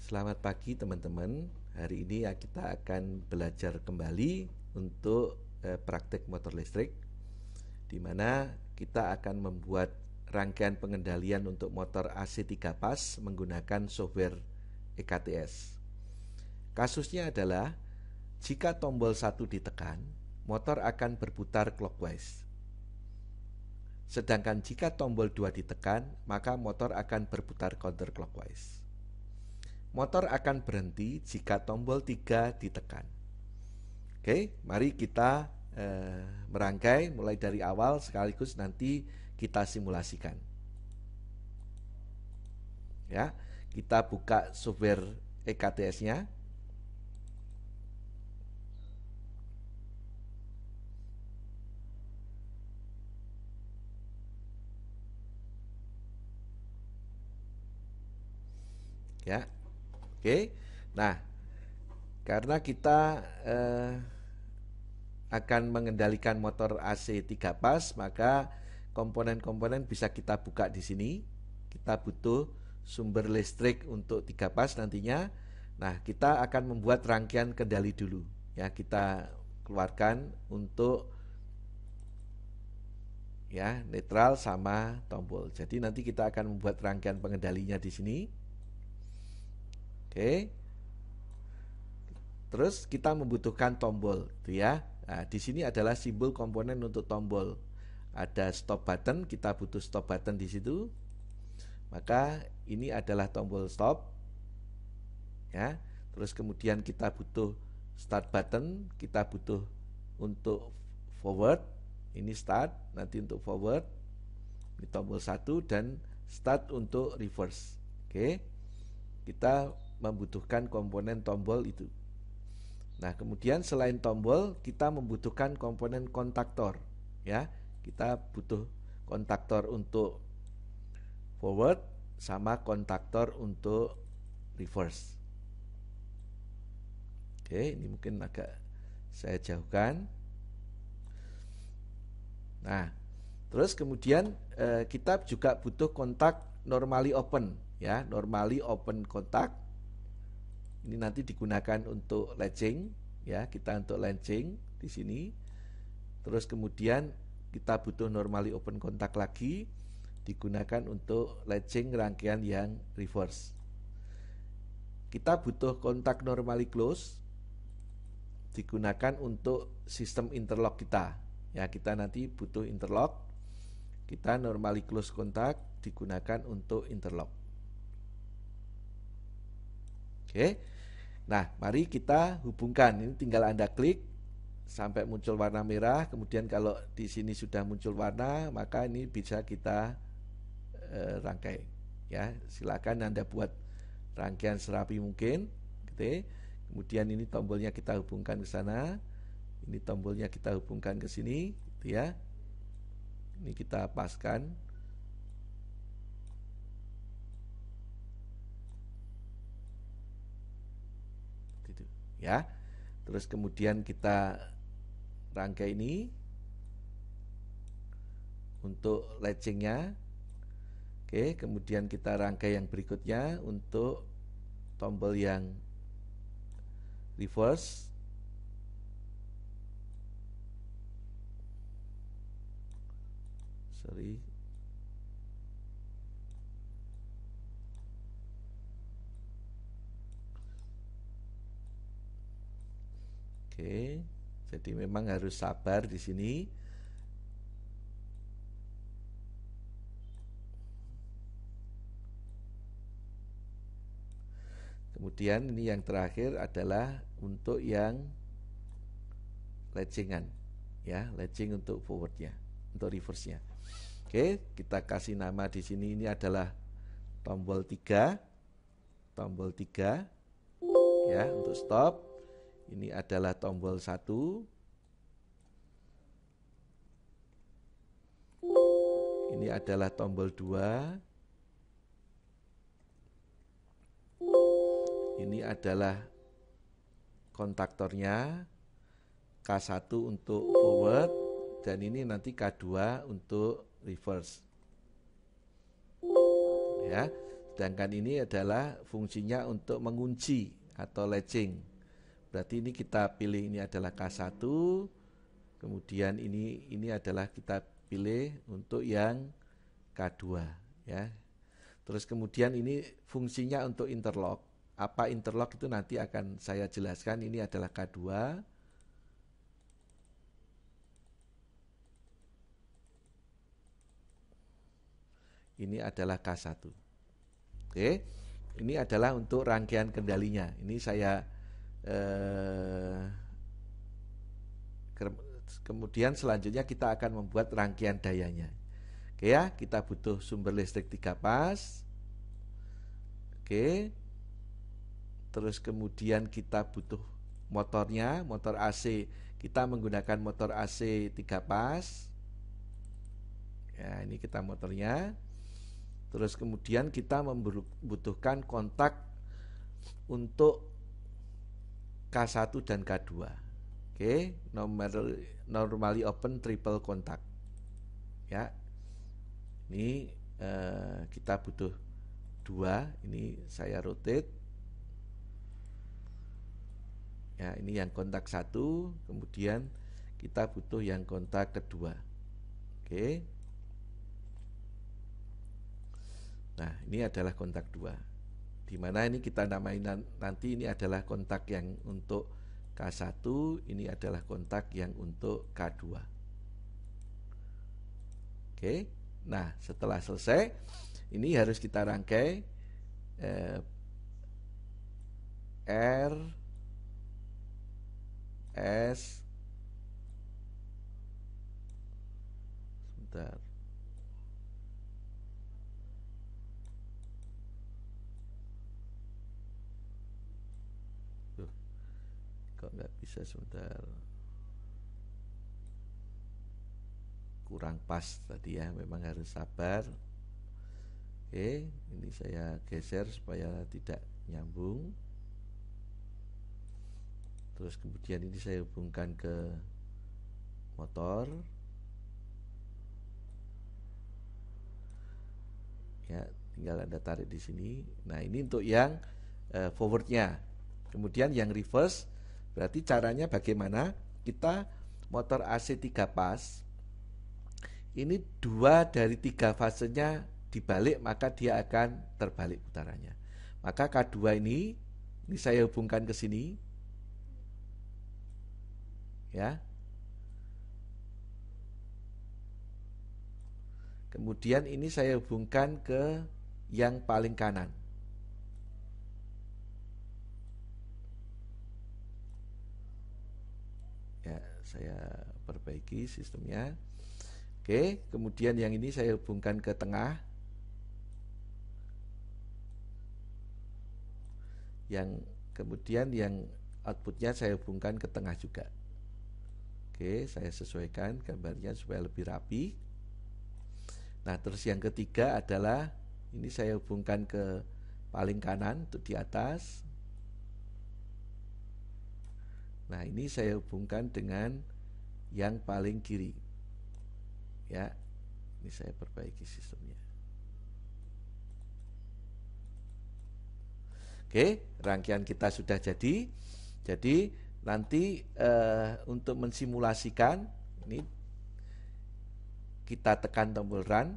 Selamat pagi teman-teman. Hari ini kita akan belajar kembali untuk praktek motor listrik, di mana kita akan membuat rangkaian pengendalian untuk motor AC 3 pas menggunakan software EKTS. Kasusnya adalah jika tombol 1 ditekan, motor akan berputar clockwise. Sedangkan jika tombol 2 ditekan, maka motor akan berputar counterclockwise. Motor akan berhenti jika tombol 3 ditekan. Oke, mari kita merangkai mulai dari awal sekaligus nanti kita simulasikan. Ya, kita buka software EKTS-nya. Ya. Oke. Nah, karena kita akan mengendalikan motor AC 3 pas, maka komponen-komponen bisa kita buka di sini. Kita butuh sumber listrik untuk 3 pas nantinya. Nah, kita akan membuat rangkaian kendali dulu. Ya, kita keluarkan untuk ya netral sama tombol. Jadi nanti kita akan membuat rangkaian pengendalinya di sini. Oke. Terus kita membutuhkan tombol, gitu ya. Nah, di sini adalah simbol komponen untuk tombol. Ada stop button, kita butuh stop button di situ. Maka ini adalah tombol stop. Ya. Terus kemudian kita butuh start button, kita butuh untuk forward. Ini start, nanti untuk forward. Ini tombol 1 dan start untuk reverse. Oke. Kita membutuhkan komponen tombol itu. Nah, kemudian selain tombol, kita membutuhkan komponen kontaktor, ya. Kita butuh kontaktor untuk forward sama kontaktor untuk reverse. Oke, ini mungkin agak saya jauhkan. Nah, terus kemudian kita juga butuh kontak normally open, ya, normally open kontak. Ini nanti digunakan untuk latching, ya, kita untuk latching di sini. Terus kemudian kita butuh normally open kontak lagi, digunakan untuk latching rangkaian yang reverse. Kita butuh kontak normally close, digunakan untuk sistem interlock kita. Ya, kita nanti butuh interlock. Kita normally close kontak digunakan untuk interlock. Oke. Nah, mari kita hubungkan. Ini tinggal Anda klik sampai muncul warna merah. Kemudian kalau di sini sudah muncul warna, maka ini bisa kita rangkai. Ya, silakan Anda buat rangkaian serapi mungkin. Gitu. Kemudian ini tombolnya kita hubungkan ke sana. Ini tombolnya kita hubungkan ke sini, gitu ya. Ini kita paskan. Ya, terus kemudian kita rangkai ini untuk latchingnya. Oke, kemudian kita rangkai yang berikutnya untuk tombol yang reverse. Sorry. Oke, jadi memang harus sabar di sini. Kemudian ini yang terakhir adalah untuk yang latchingan, ya, latching untuk forwardnya, untuk reverse-nya. Oke, kita kasih nama di sini. Ini adalah tombol 3, ya, untuk stop. Ini adalah tombol 1. Ini adalah tombol 2. Ini adalah kontaktornya. K1 untuk forward dan ini nanti K2 untuk reverse. Ya. Sedangkan ini adalah fungsinya untuk mengunci atau latching. Berarti ini kita pilih ini adalah K1, kemudian ini adalah kita pilih untuk yang K2 ya. Terus kemudian ini fungsinya untuk interlock. Apa interlock itu nanti akan saya jelaskan. Ini adalah K2. Ini adalah K1. Oke. Ini adalah untuk rangkaian kendalinya. Ini saya kemudian selanjutnya kita akan membuat rangkaian dayanya. Oke ya, kita butuh sumber listrik 3 pas. Oke. Terus kemudian kita butuh motornya, motor AC. Kita menggunakan motor AC 3 pas. Ya, ini kita motornya. Terus kemudian kita membutuhkan kontak untuk K1 dan K2. Oke, normally open triple kontak. Ya. Ini kita butuh 2, ini saya rotate. Ya, ini yang kontak 1, kemudian kita butuh yang kontak kedua. Oke. Nah, ini adalah kontak 2. Di mana ini kita namain nanti ini adalah kontak yang untuk K1, ini adalah kontak yang untuk K2. Oke. Nah, setelah selesai, ini harus kita rangkai R, S, sebentar. Kok nggak bisa, sebentar. Kurang pas tadi ya, memang harus sabar. Oke, ini saya geser supaya tidak nyambung. Terus kemudian ini saya hubungkan ke motor. Ya, tinggal Anda tarik di sini. Nah, ini untuk yang forwardnya. Kemudian yang reverse, berarti caranya bagaimana? Kita motor AC 3 pas. Ini 2 dari 3 fasenya dibalik, maka dia akan terbalik putarannya. Maka K2 ini saya hubungkan ke sini. Ya. Kemudian ini saya hubungkan ke yang paling kanan. Ya, saya perbaiki sistemnya. Oke, kemudian yang ini saya hubungkan ke tengah. Yang kemudian yang outputnya saya hubungkan ke tengah juga. Oke, saya sesuaikan gambarnya supaya lebih rapi. Nah, terus yang ketiga adalah ini saya hubungkan ke paling kanan untuk di atas. Nah, ini saya hubungkan dengan yang paling kiri. Ya, ini saya perbaiki sistemnya. Oke, rangkaian kita sudah jadi. Jadi nanti untuk mensimulasikan ini kita tekan tombol run,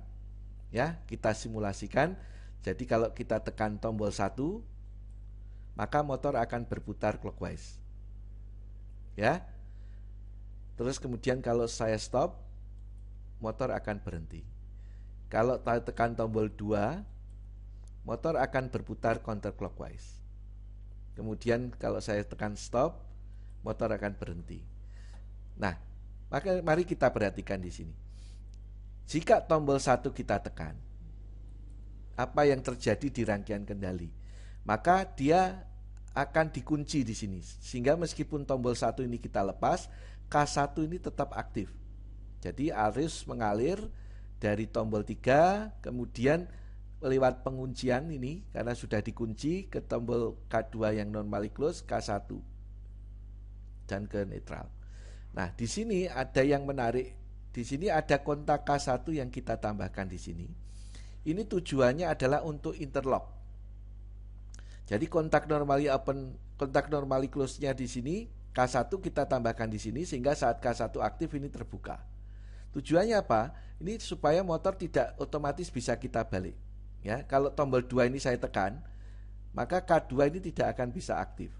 ya, kita simulasikan. Jadi kalau kita tekan tombol 1, maka motor akan berputar clockwise. Ya. Terus kemudian kalau saya stop, motor akan berhenti. Kalau tekan tombol 2, motor akan berputar counterclockwise. Kemudian kalau saya tekan stop, motor akan berhenti. Nah, mari kita perhatikan di sini. Jika tombol 1 kita tekan, apa yang terjadi di rangkaian kendali? Maka dia akan dikunci di sini. Sehingga meskipun tombol 1 ini kita lepas, K1 ini tetap aktif. Jadi arus mengalir dari tombol 3, kemudian lewat penguncian ini karena sudah dikunci ke tombol K2 yang normally close, K1 dan ke netral. Nah, di sini ada yang menarik. Di sini ada kontak K1 yang kita tambahkan di sini. ini tujuannya adalah untuk interlock. Jadi kontak normally open, kontak normally close-nya di sini K1 kita tambahkan di sini sehingga saat K1 aktif ini terbuka. Tujuannya apa? Ini supaya motor tidak otomatis bisa kita balik. Ya, kalau tombol 2 ini saya tekan, maka K2 ini tidak akan bisa aktif.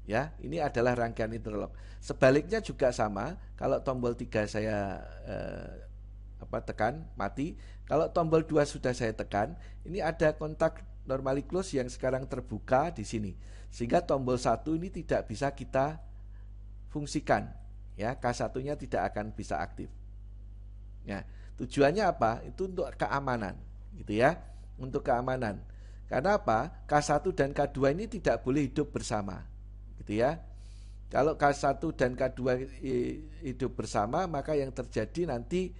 Ya, ini adalah rangkaian interlock. Sebaliknya juga sama, kalau tombol 3 saya tekan mati, kalau tombol 2 sudah saya tekan, ini ada kontak normally close yang sekarang terbuka di sini. Sehingga tombol 1 ini tidak bisa kita fungsikan. Ya, K1-nya tidak akan bisa aktif. Ya, tujuannya apa? Itu untuk keamanan, gitu ya. Untuk keamanan. Karena apa? K1 dan K2 ini tidak boleh hidup bersama, gitu ya. Kalau K1 dan K2 hidup bersama, maka yang terjadi nanti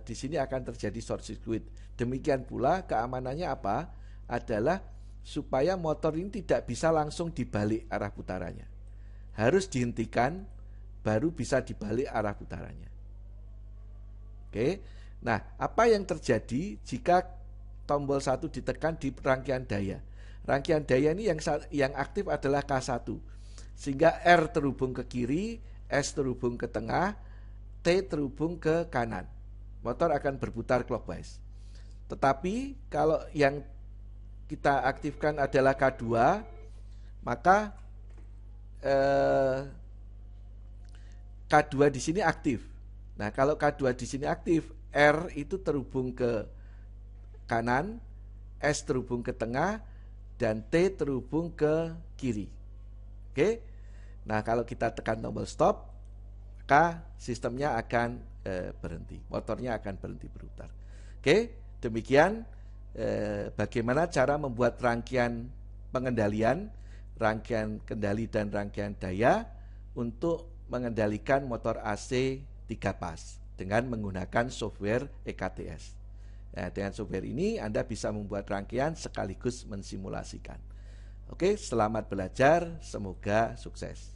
di sini akan terjadi short circuit. Demikian pula keamanannya apa? Adalah supaya motor ini tidak bisa langsung dibalik arah putarannya. Harus dihentikan baru bisa dibalik arah putarannya. Oke. Nah, apa yang terjadi jika tombol 1 ditekan di rangkaian daya? Rangkaian daya ini yang aktif adalah K1. Sehingga R terhubung ke kiri, S terhubung ke tengah, T terhubung ke kanan. Motor akan berputar clockwise. Tetapi kalau yang kita aktifkan adalah K2, maka K2 di sini aktif. Nah, kalau K2 di sini aktif, R itu terhubung ke kanan, S terhubung ke tengah, dan T terhubung ke kiri. Oke. Nah, kalau kita tekan tombol stop, maka sistemnya akan berhenti. Motornya akan berhenti berputar. Oke, demikian bagaimana cara membuat rangkaian pengendalian, rangkaian kendali dan rangkaian daya untuk mengendalikan motor AC 3 pas dengan menggunakan software EKTS. Nah, dengan software ini Anda bisa membuat rangkaian sekaligus mensimulasikan. Oke, selamat belajar, semoga sukses.